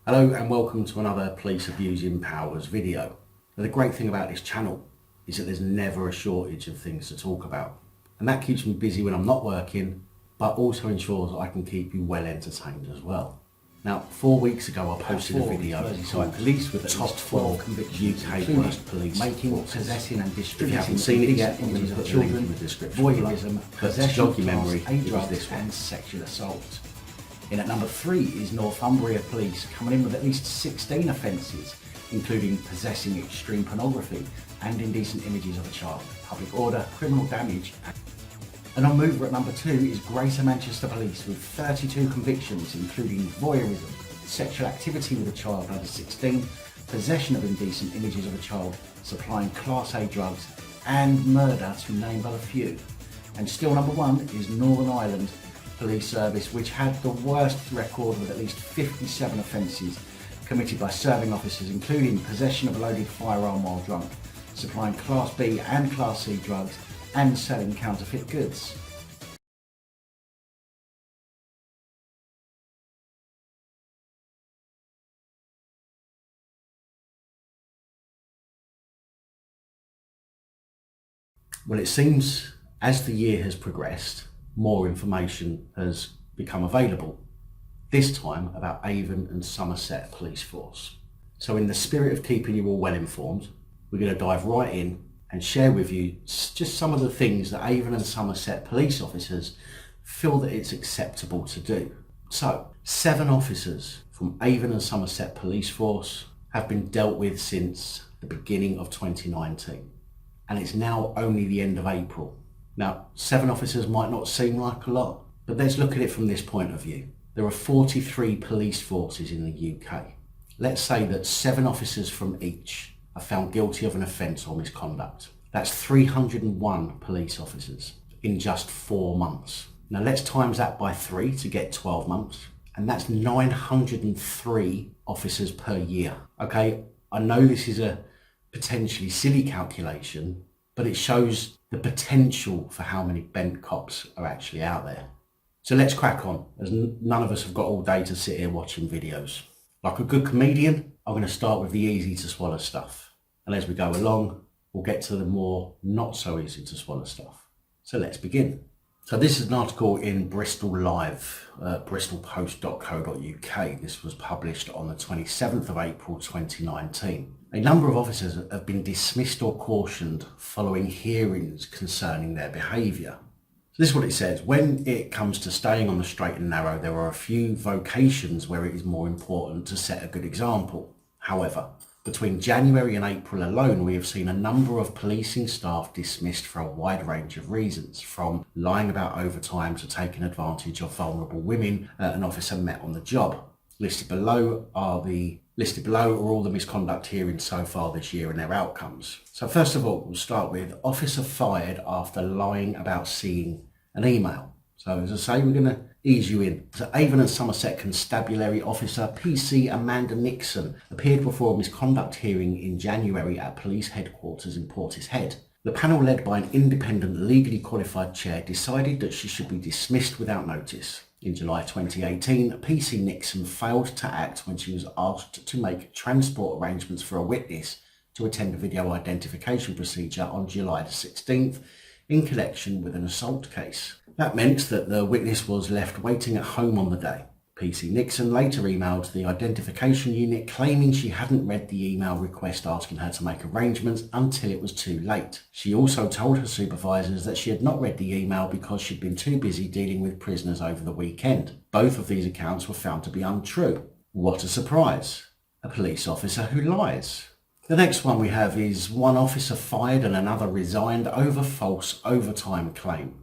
Hello and welcome to another Police Abusing Powers video. Now, the great thing about this channel is that there's never a shortage of things to talk about, and that keeps me busy when I'm not working, but also ensures that I can keep you well entertained as well. Now, 4 weeks ago I posted a video entitled Police with Top 4 UK Worst Police making, Forces. possessing and If you haven't distributing seen it yet, I'm going images to of put the link in children, the description. voyeurism, But to possession, jog your memory, class A it was drugs this one. and sexual assault. In at number 3 is Northumbria Police, coming in with at least 16 offences, including possessing extreme pornography and indecent images of a child, public order, criminal damage. And on mover at number 2 is Greater Manchester Police with 32 convictions, including voyeurism, sexual activity with a child under 16, possession of indecent images of a child, supplying Class A drugs, and murder, to name but a few. And still number 1 is Northern Ireland Police Service, which had the worst record with at least 57 offences committed by serving officers, including possession of a loaded firearm while drunk, supplying Class B and Class C drugs, and selling counterfeit goods. Well, it seems as the year has progressed, more information has become available, this time about Avon and Somerset Police Force. So in the spirit of keeping you all well informed, we're going to dive right in and share with you just some of the things that Avon and Somerset police officers feel that it's acceptable to do. So 7 officers from Avon and Somerset Police Force have been dealt with since the beginning of 2019, and it's now only the end of April. Now, 7 officers might not seem like a lot, but let's look at it from this point of view. There are 43 police forces in the UK. Let's say that 7 officers from each are found guilty of an offence or misconduct. That's 301 police officers in just 4 months. Now let's times that by 3 to get 12 months, and that's 903 officers per year. Okay, I know this is a potentially silly calculation, but it shows the potential for how many bent cops are actually out there. So let's crack on, as none of us have got all day to sit here watching videos. Like a good comedian, I'm going to start with the easy to swallow stuff. And as we go along, we'll get to the more not so easy to swallow stuff. So let's begin. So this is an article in Bristol Live, bristolpost.co.uk. This was published on the 27th of April 2019. A number of officers have been dismissed or cautioned following hearings concerning their behaviour. So this is what it says. When it comes to staying on the straight and narrow, there are a few vocations where it is more important to set a good example. However, between January and April alone, we have seen a number of policing staff dismissed for a wide range of reasons, from lying about overtime to taking advantage of vulnerable women an officer met on the job. Listed below are all the misconduct hearings so far this year and their outcomes. So first of all, we'll start with officer fired after lying about seeing an email. So as I say, we're going to ease you in. So Avon and Somerset Constabulary Officer PC Amanda Nixon appeared before a misconduct hearing in January at police headquarters in Portishead. The panel, led by an independent, legally qualified chair, decided that she should be dismissed without notice. In July 2018, PC Nixon failed to act when she was asked to make transport arrangements for a witness to attend a video identification procedure on July the 16th in connection with an assault case. That meant that the witness was left waiting at home on the day. PC Nixon later emailed the identification unit claiming she hadn't read the email request asking her to make arrangements until it was too late. She also told her supervisors that she had not read the email because she'd been too busy dealing with prisoners over the weekend. Both of these accounts were found to be untrue. What a surprise. A police officer who lies. The next one we have is one officer fired and another resigned over false overtime claim.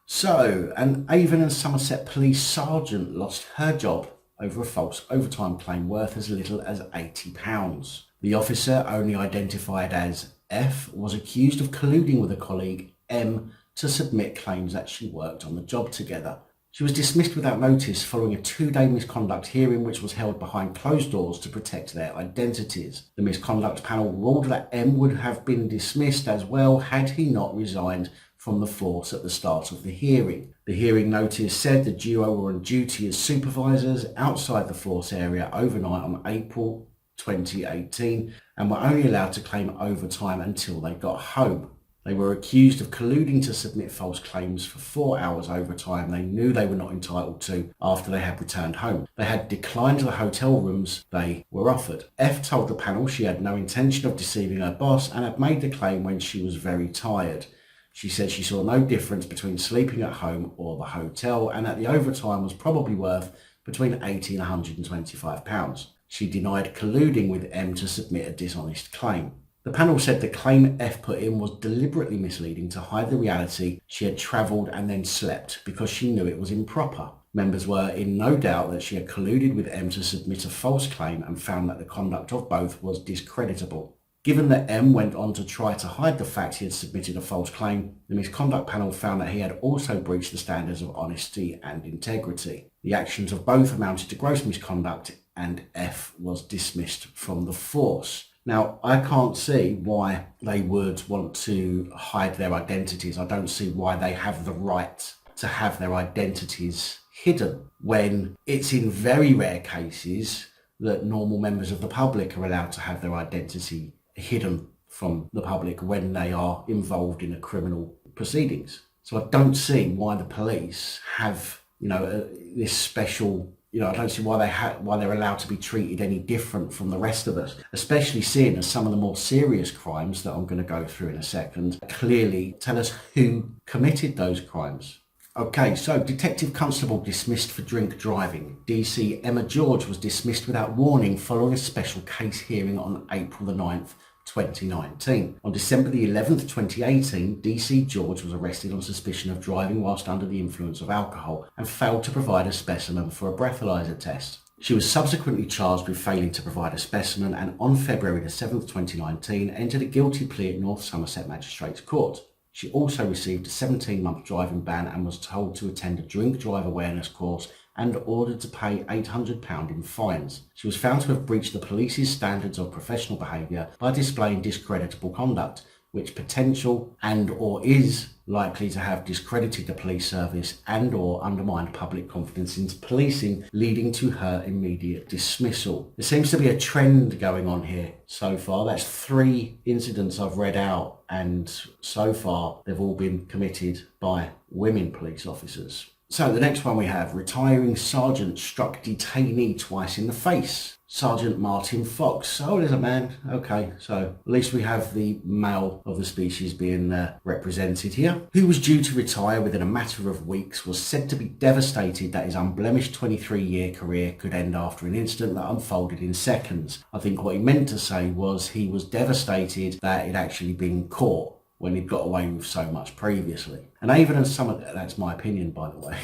So, an Avon and Somerset police sergeant lost her job over a false overtime claim worth as little as £80. The officer, only identified as F, was accused of colluding with a colleague, M, to submit claims that she worked on the job together. She was dismissed without notice following a 2-day misconduct hearing which was held behind closed doors to protect their identities. The misconduct panel ruled that M would have been dismissed as well had he not resigned from the force at the start of the hearing. The hearing notice said the duo were on duty as supervisors outside the force area overnight on April 2018 and were only allowed to claim overtime until they got home. They were accused of colluding to submit false claims for 4 hours overtime they knew they were not entitled to after they had returned home. They had declined the hotel rooms they were offered. F told the panel she had no intention of deceiving her boss and had made the claim when she was very tired. She said she saw no difference between sleeping at home or the hotel and that the overtime was probably worth between £80 and £125. She denied colluding with M to submit a dishonest claim. The panel said the claim F put in was deliberately misleading to hide the reality she had travelled and then slept because she knew it was improper. Members were in no doubt that she had colluded with M to submit a false claim and found that the conduct of both was discreditable. Given that M went on to try to hide the fact he had submitted a false claim, the misconduct panel found that he had also breached the standards of honesty and integrity. The actions of both amounted to gross misconduct and F was dismissed from the force. Now, I can't see why they would want to hide their identities. I don't see why they have the right to have their identities hidden when it's in very rare cases that normal members of the public are allowed to have their identity hidden from the public when they are involved in a criminal proceedings. So I don't see why the police have, this special. I don't see why they're allowed to be treated any different from the rest of us, especially seeing as some of the more serious crimes that I'm going to go through in a second clearly tell us who committed those crimes. Okay, so Detective Constable dismissed for drink driving. DC Emma George was dismissed without warning following a special case hearing on April the 9th, 2019. On December the 11th, 2018, DC George was arrested on suspicion of driving whilst under the influence of alcohol and failed to provide a specimen for a breathalyzer test. She was subsequently charged with failing to provide a specimen and on February the 7th, 2019, entered a guilty plea at North Somerset Magistrates Court. She also received a 17-month driving ban and was told to attend a drink drive awareness course and ordered to pay £800 in fines. She was found to have breached the police's standards of professional behaviour by displaying discreditable conduct, which potential and or is likely to have discredited the police service and or undermined public confidence in policing, leading to her immediate dismissal. There seems to be a trend going on here so far. That's 3 incidents I've read out, and so far they've all been committed by women police officers. So the next one we have, retiring sergeant struck detainee twice in the face. Sergeant Martin Fox. Oh, there's a man. Okay, so at least we have the male of the species being represented here. Who was due to retire within a matter of weeks, was said to be devastated that his unblemished 23-year career could end after an incident that unfolded in seconds. I think what he meant to say was he was devastated that he'd actually been caught when he'd got away with so much previously. And Avon and Somerset, that's my opinion by the way,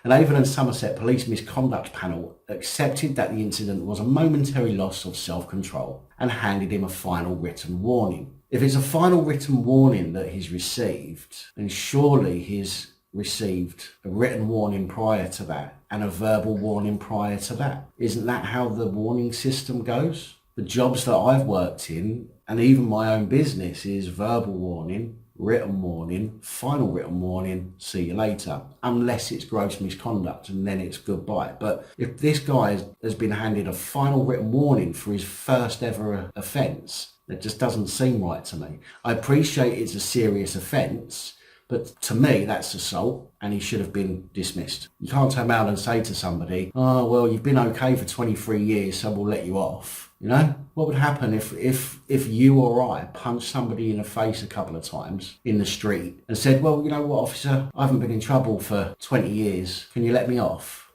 an Avon and Somerset Police misconduct panel accepted that the incident was a momentary loss of self-control and handed him a final written warning. If it's a final written warning that he's received, then surely he's received a written warning prior to that and a verbal warning prior to that. Isn't that how the warning system goes? The jobs that I've worked in, and even my own business, is verbal warning, written warning, final written warning, see you later. Unless it's gross misconduct, and then it's goodbye. But if this guy has been handed a final written warning for his first ever offence, it just doesn't seem right to me. I appreciate it's a serious offence, but to me, that's assault, and he should have been dismissed. You can't turn around and say to somebody, oh, well, you've been okay for 23 years, so we'll let you off. You know, what would happen if you or I punched somebody in the face a couple of times in the street and said, well, you know what, officer, I haven't been in trouble for 20 years. Can you let me off?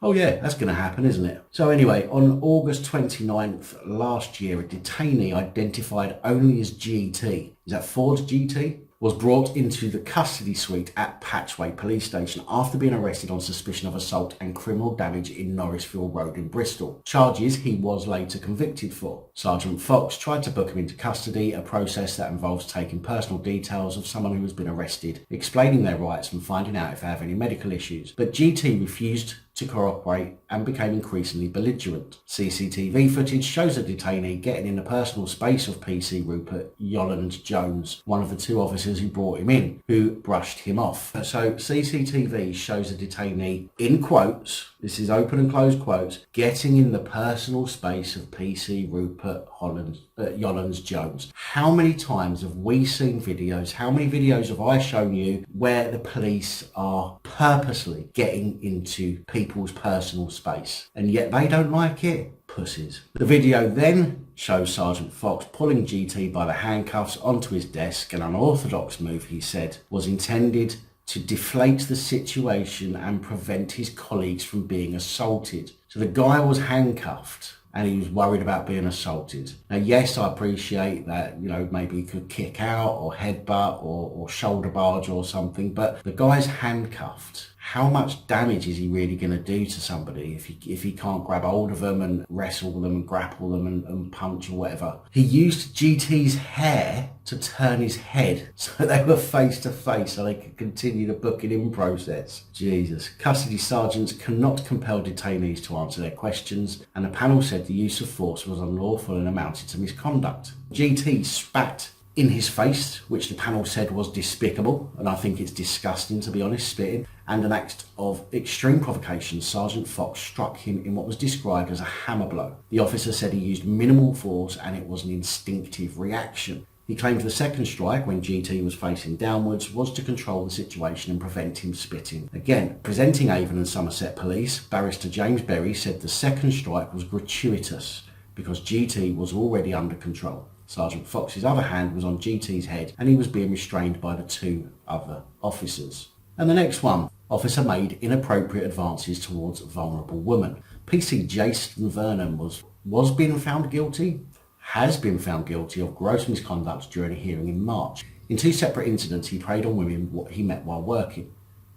Oh yeah, that's going to happen, isn't it? So anyway, on August 29th last year, a detainee identified only as GT, is that Ford's GT? Was brought into the custody suite at Patchway Police Station after being arrested on suspicion of assault and criminal damage in Norrisville Road in Bristol. Charges he was later convicted for. Sergeant Fox tried to book him into custody, a process that involves taking personal details of someone who has been arrested, explaining their rights and finding out if they have any medical issues. But GT refused to cooperate and became increasingly belligerent. CCTV footage shows a detainee getting in the personal space of PC Rupert Yolland Jones, one of the two officers who brought him in, who brushed him off. So CCTV shows a detainee, in quotes, this is open and closed quotes, getting in the personal space of PC Rupert Yolland Jones. How many times have we seen videos, how many videos have I shown you where the police are purposely getting into people's personal space, and yet they don't like it? Pussies. The video then shows Sergeant Fox pulling GT by the handcuffs onto his desk, an unorthodox move, he said, was intended to deflate the situation and prevent his colleagues from being assaulted. So the guy was handcuffed and he was worried about being assaulted. Now, yes, I appreciate that, maybe he could kick out or headbutt or shoulder barge or something, but the guy's handcuffed. How much damage is he really going to do to somebody if he can't grab hold of them and wrestle them and grapple them and punch or whatever? He used GT's hair to turn his head so they were face to face so they could continue the booking in process. Jesus. Custody sergeants cannot compel detainees to answer their questions, and the panel said the use of force was unlawful and amounted to misconduct. GT spat in his face, which the panel said was despicable, and I think it's disgusting, to be honest, spitting, and an act of extreme provocation. Sergeant Fox struck him in what was described as a hammer blow. The officer said he used minimal force and it was an instinctive reaction. He claimed the second strike, when GT was facing downwards, was to control the situation and prevent him spitting. Again, presenting Avon and Somerset Police, Barrister James Berry said the second strike was gratuitous because GT was already under control. Sergeant Fox's other hand was on GT's head and he was being restrained by the two other officers. And the next one, officer made inappropriate advances towards vulnerable woman. PC Jason Vernon was being found guilty, has been found guilty of gross misconduct during a hearing in March. In two separate incidents, he preyed on women what he met while working.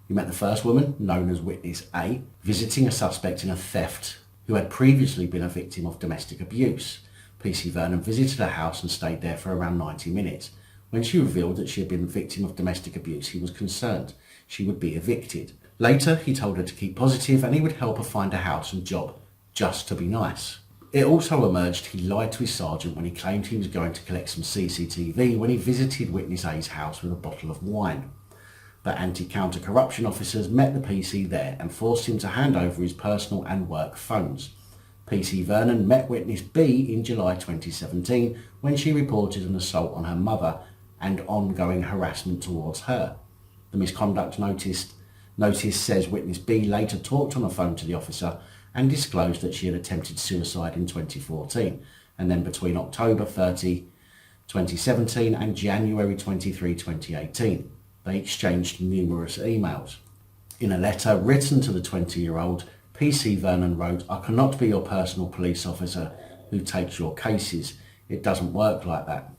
He met the first woman, known as Witness A, visiting a suspect in a theft who had previously been a victim of domestic abuse. PC Vernon visited her house and stayed there for around 90 minutes. When she revealed that she had been a victim of domestic abuse, he was concerned she would be evicted. Later, he told her to keep positive and he would help her find a house and job, just to be nice. It also emerged he lied to his sergeant when he claimed he was going to collect some CCTV when he visited Witness A's house with a bottle of wine. But anti-counter-corruption officers met the PC there and forced him to hand over his personal and work phones. PC Vernon met Witness B in July 2017 when she reported an assault on her mother and ongoing harassment towards her. The misconduct notice says Witness B later talked on the phone to the officer and disclosed that she had attempted suicide in 2014, and then between October 30, 2017 and January 23, 2018, they exchanged numerous emails. In a letter written to the 20-year-old, PC Vernon wrote, "I cannot be your personal police officer who takes your cases. It doesn't work like that.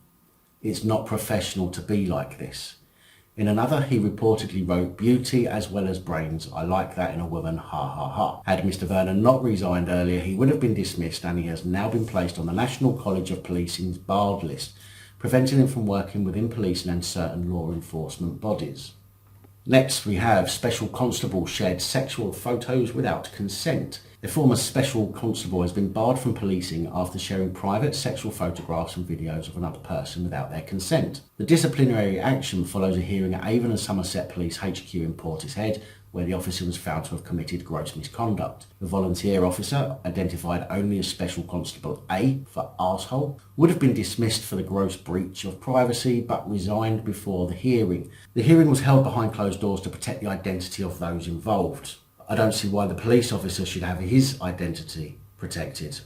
It's not professional to be like this." In another, he reportedly wrote, "Beauty as well as brains. I like that in a woman, ha ha ha." Had Mr Vernon not resigned earlier, he would have been dismissed, and he has now been placed on the National College of Policing's barred list, preventing him from working within policing and certain law enforcement bodies. Next, we have Special Constable shared sexual photos without consent. A former Special Constable has been barred from policing after sharing private sexual photographs and videos of another person without their consent. The disciplinary action follows a hearing at Avon and Somerset Police HQ in Portishead, where the officer was found to have committed gross misconduct. The volunteer officer, identified only as Special Constable A for arsehole, would have been dismissed for the gross breach of privacy but resigned before the hearing. The hearing was held behind closed doors to protect the identity of those involved. I don't see why the police officer should have his identity protected.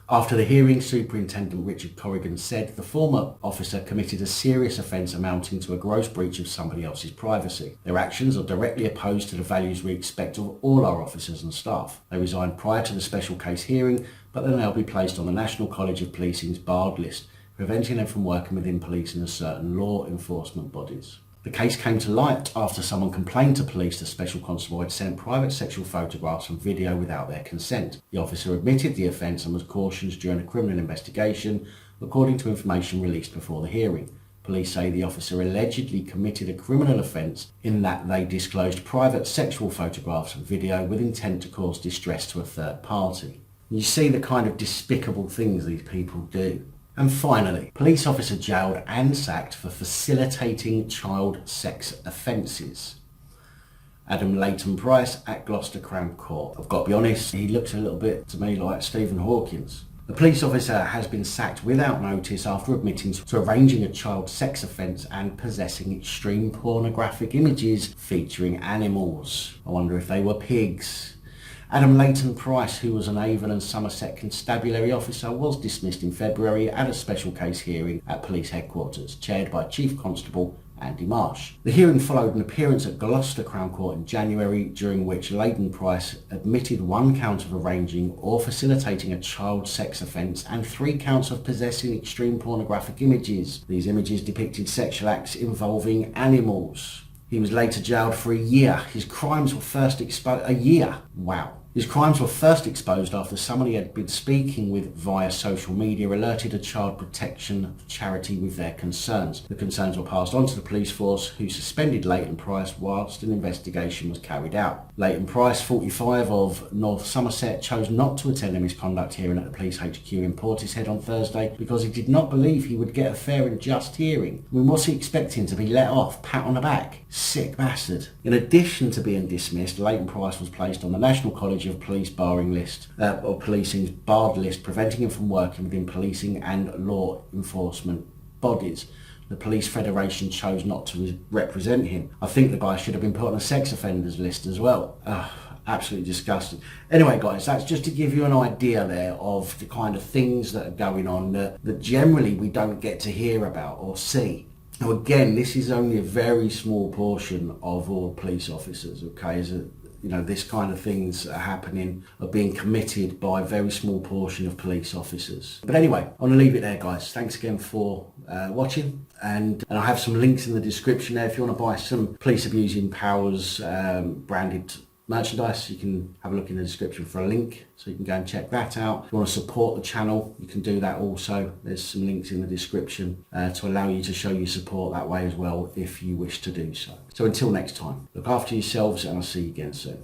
After the hearing, Superintendent Richard Corrigan said the former officer committed a serious offence amounting to a gross breach of somebody else's privacy. Their actions are directly opposed to the values we expect of all our officers and staff. They resigned prior to the special case hearing, but they'll now be placed on the National College of Policing's barred list, preventing them from working within police and certain law enforcement bodies. The case came to light after someone complained to police the Special Constable had sent private sexual photographs and video without their consent. The officer admitted the offence and was cautioned during a criminal investigation, according to information released before the hearing. Police say the officer allegedly committed a criminal offence in that they disclosed private sexual photographs and video with intent to cause distress to a third party. You see the kind of despicable things these people do. And finally, police officer jailed and sacked for facilitating child sex offences. Adam Leighton Price at Gloucester Crown Court. I've got to be honest, he looks a little bit to me like Stephen Hawkins. The police officer has been sacked without notice after admitting to arranging a child sex offence and possessing extreme pornographic images featuring animals. I wonder if they were pigs. Adam Leighton Price, who was an Avon and Somerset constabulary officer, was dismissed in February at a special case hearing at police headquarters, chaired by Chief Constable Andy Marsh. The hearing followed an appearance at Gloucester Crown Court in January, during which Leighton Price admitted 1 count of arranging or facilitating a child sex offence and 3 counts of possessing extreme pornographic images. These images depicted sexual acts involving animals. He was later jailed for a year. His crimes were first exposed... A year? Wow. His crimes were first exposed after someone he had been speaking with via social media alerted a child protection charity with their concerns. The concerns were passed on to the police force, who suspended Leighton Price whilst an investigation was carried out. Leighton Price, 45, of North Somerset, chose not to attend a misconduct hearing at the police HQ in Portishead on Thursday because he did not believe he would get a fair and just hearing. I mean, what's he expecting, to be let off, pat on the back? Sick bastard. In addition to being dismissed, Leighton Price was placed on the National College of Police barring list, or policing's barred list, preventing him from working within policing and law enforcement bodies. The Police Federation chose not to represent him. I think the guy should have been put on a sex offenders list as well. Absolutely disgusting. Anyway, guys, that's just to give you an idea there of the kind of things that are going on that generally we don't get to hear about or see. Now, again, this is only a very small portion of all police officers, okay? This kind of things are happening, are being committed by a very small portion of police officers. But anyway, I'm going to leave it there, guys. Thanks again for watching. And I have some links in the description there. If you want to buy some Police Abusing Powers branded merchandise, you can have a look in the description for a link, so you can go and check that out. If you want to support the channel, you can do that also. There's some links in the description to allow you to show your support that way as well, if you wish to do so. So until next time, look after yourselves, and I'll see you again soon.